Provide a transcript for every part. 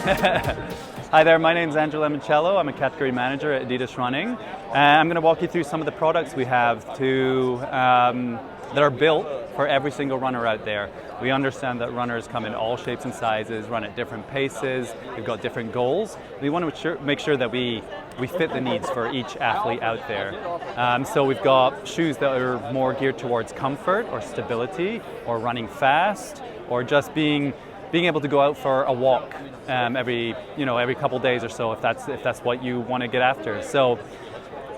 Hi there, my name is Andrew Lemoncello. I'm a category manager at Adidas Running. I'm going to walk you through some of the products we have that are built for every single runner out there. We understand that runners come in all shapes and sizes, run at different paces, we've got different goals. We want to make sure that we fit the needs for each athlete out there. So we've got shoes that are more geared towards comfort or stability or running fast or just being able to go out for a walk every couple days or so if that's what you want to get after. So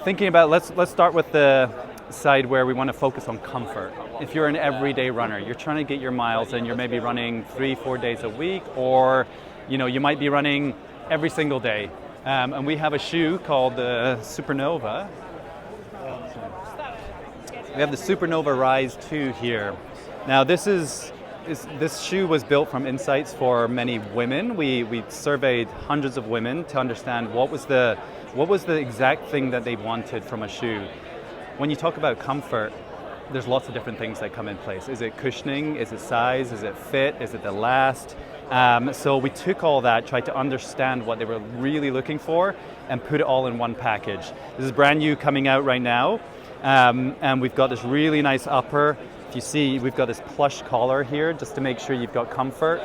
thinking about, let's start with the side where we want to focus on comfort. If you're an everyday runner, you're trying to get your miles and you're maybe running 3-4 days a week, or you might be running every single day. And we have a shoe called the Supernova. We have the Supernova Rise 2 here. Now this shoe was built from insights for many women. We surveyed hundreds of women to understand what was the exact thing that they wanted from a shoe. When you talk about comfort, there's lots of different things that come in place. Is it cushioning? Is it size? Is it fit? Is it the last? So we took all that, tried to understand what they were really looking for, and put it all in one package. This is brand new, coming out right now, and we've got this really nice upper. If you see, we've got this plush collar here just to make sure you've got comfort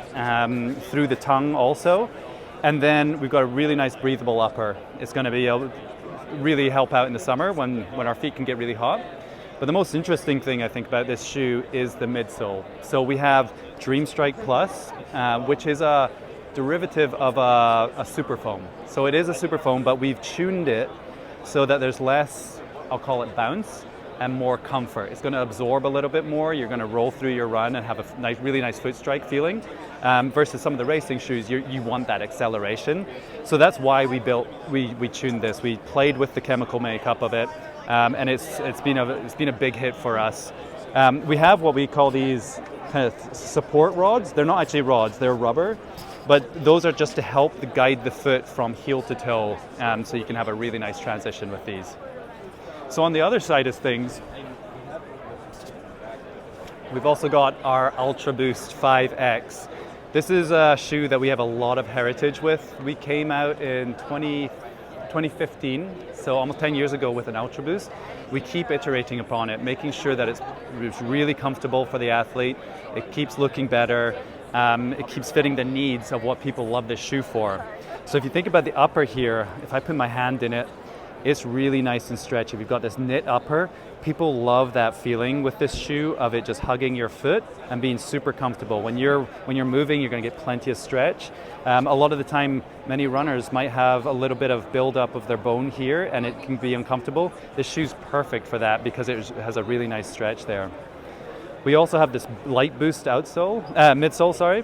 through the tongue also. And then we've got a really nice breathable upper. It's going to be really help out in the summer when our feet can get really hot. But the most interesting thing I think about this shoe is the midsole. So we have Dream Strike Plus, which is a derivative of a super foam. So it is a super foam, but we've tuned it so that there's less, I'll call it bounce, and more comfort. It's going to absorb a little bit more. You're going to roll through your run and have a really nice foot strike feeling. Versus some of the racing shoes, you want that acceleration. So that's why we tuned this. We played with the chemical makeup of it, and it's been a big hit for us. We have what we call these kind of support rods. They're not actually rods; they're rubber, but those are just to help guide the foot from heel to toe, so you can have a really nice transition with these. So on the other side of things, we've also got our Ultraboost 5X. This is a shoe that we have a lot of heritage with. We came out in 2015, so almost 10 years ago, with an Ultraboost. We keep iterating upon it, making sure that it's really comfortable for the athlete. It keeps looking better. It keeps fitting the needs of what people love this shoe for. So if you think about the upper here, if I put my hand in it, it's really nice and stretchy. We've got this knit upper. People love that feeling with this shoe of it just hugging your foot and being super comfortable. When you're moving, you're going to get plenty of stretch. A lot of the time, many runners might have a little bit of buildup of their bone here, and it can be uncomfortable. This shoe's perfect for that because it has a really nice stretch there. We also have this light boost midsole, sorry.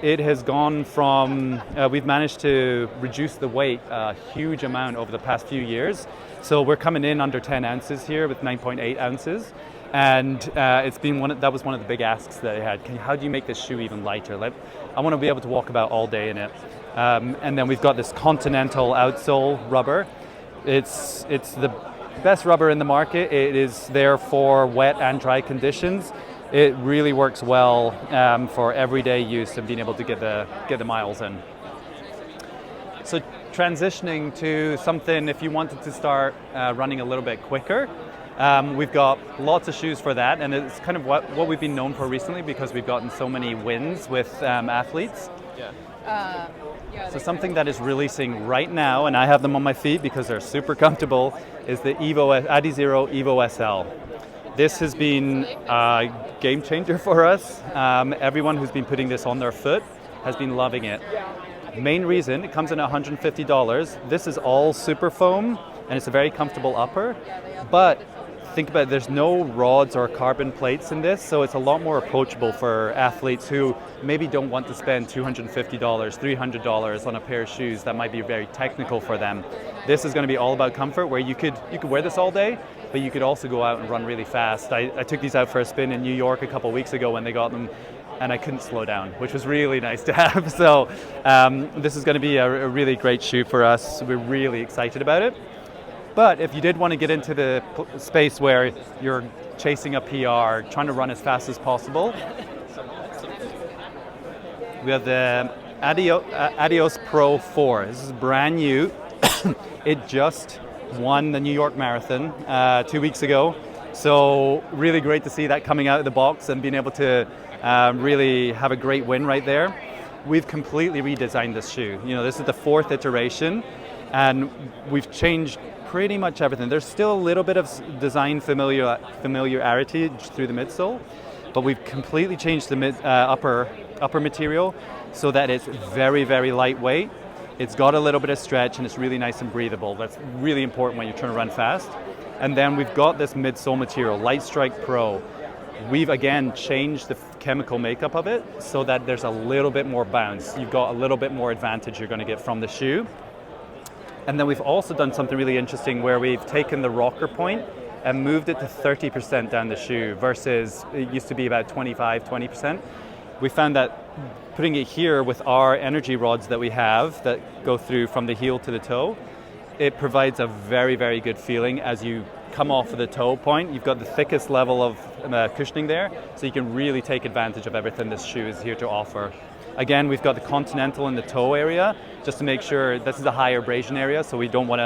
It has gone from, we've managed to reduce the weight a huge amount over the past few years. So we're coming in under 10 ounces here with 9.8 ounces. And that was one of the big asks that I had. How do you make this shoe even lighter? I want to be able to walk about all day in it. And then we've got this Continental outsole rubber. It's the best rubber in the market. It is there for wet and dry conditions. It really works well for everyday use and being able to get the miles in. So transitioning to something, if you wanted to start running a little bit quicker, we've got lots of shoes for that, and it's kind of what we've been known for recently because we've gotten so many wins with athletes. Yeah. So something that is releasing right now, and I have them on my feet because they're super comfortable, is the Adizero Evo SL. This has been a game changer for us. Everyone who's been putting this on their foot has been loving it. Main reason, it comes in at $150. This is all super foam, and it's a very comfortable upper. But think about it, there's no rods or carbon plates in this, so it's a lot more approachable for athletes who maybe don't want to spend $250, $300 on a pair of shoes that might be very technical for them. This is going to be all about comfort, where you could wear this all day, but you could also go out and run really fast. I took these out for a spin in New York a couple of weeks ago when they got them, and I couldn't slow down, which was really nice to have. So this is going to be a really great shoe for us. We're really excited about it. But if you did want to get into the space where you're chasing a PR, trying to run as fast as possible, we have the Adios Pro 4. This is brand new. It just won the New York Marathon 2 weeks ago. So really great to see that coming out of the box and being able to really have a great win right there. We've completely redesigned this shoe. You know, this is the 4th iteration, and we've changed pretty much everything. There's still a little bit of design familiarity through the midsole, but we've completely changed the upper material so that it's very, very lightweight. It's got a little bit of stretch and it's really nice and breathable. That's really important when you're trying to run fast. And then we've got this midsole material, Light Strike Pro. We've again changed the chemical makeup of it so that there's a little bit more bounce. You've got a little bit more advantage you're going to get from the shoe. And then we've also done something really interesting where we've taken the rocker point and moved it to 30% down the shoe versus it used to be about 20%. We found that putting it here with our energy rods that we have that go through from the heel to the toe, it provides a very, very good feeling as you come off of the toe point. You've got the thickest level of cushioning there, so you can really take advantage of everything this shoe is here to offer. Again, we've got the continental in the toe area, just to make sure this is a high abrasion area, so we don't want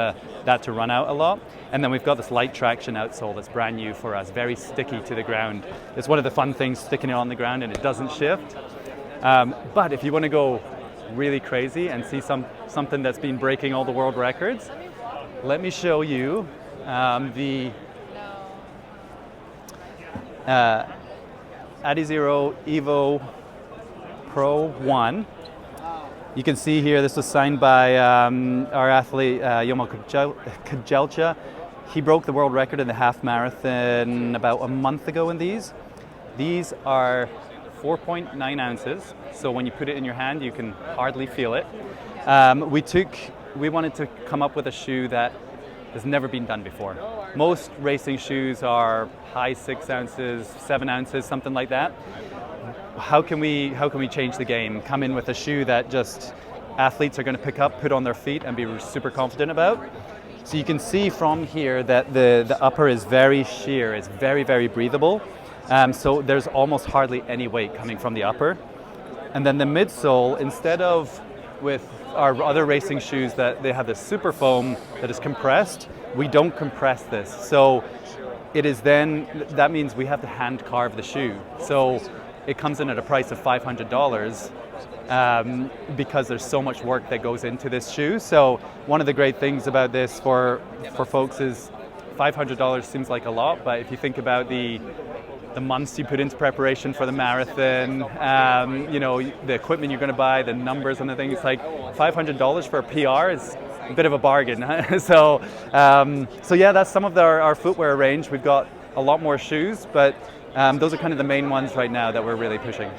that to run out a lot. And then we've got this light traction outsole that's brand new for us, very sticky to the ground. It's one of the fun things, sticking it on the ground and it doesn't shift. But if you want to go really crazy and see something that's been breaking all the world records, let me show you the Adizero Evo Pro 1. You can see here this was signed by our athlete Yomo Kajelcha. He broke the world record in the half marathon about a month ago in these. These are 4.9 ounces, so when you put it in your hand you can hardly feel it. We wanted to come up with a shoe that has never been done before. Most racing shoes are high 6 ounces, 7 ounces, something like that. How can we change the game? Come in with a shoe that just athletes are going to pick up, put on their feet, and be super confident about. So you can see from here that the upper is very sheer, it's very, very breathable. So there's almost hardly any weight coming from the upper. And then the midsole, instead of with our other racing shoes that they have this super foam that is compressed, we don't compress this. So it is that means we have to hand carve the shoe. So it comes in at a price of $500 because there's so much work that goes into this shoe. So one of the great things about this for folks is $500 seems like a lot, but if you think about the months you put into preparation for the marathon, you know, the equipment you're going to buy, the numbers and the things, like $500 for a PR is a bit of a bargain. So yeah, that's some of our footwear range. We've got a lot more shoes, but those are kind of the main ones right now that we're really pushing.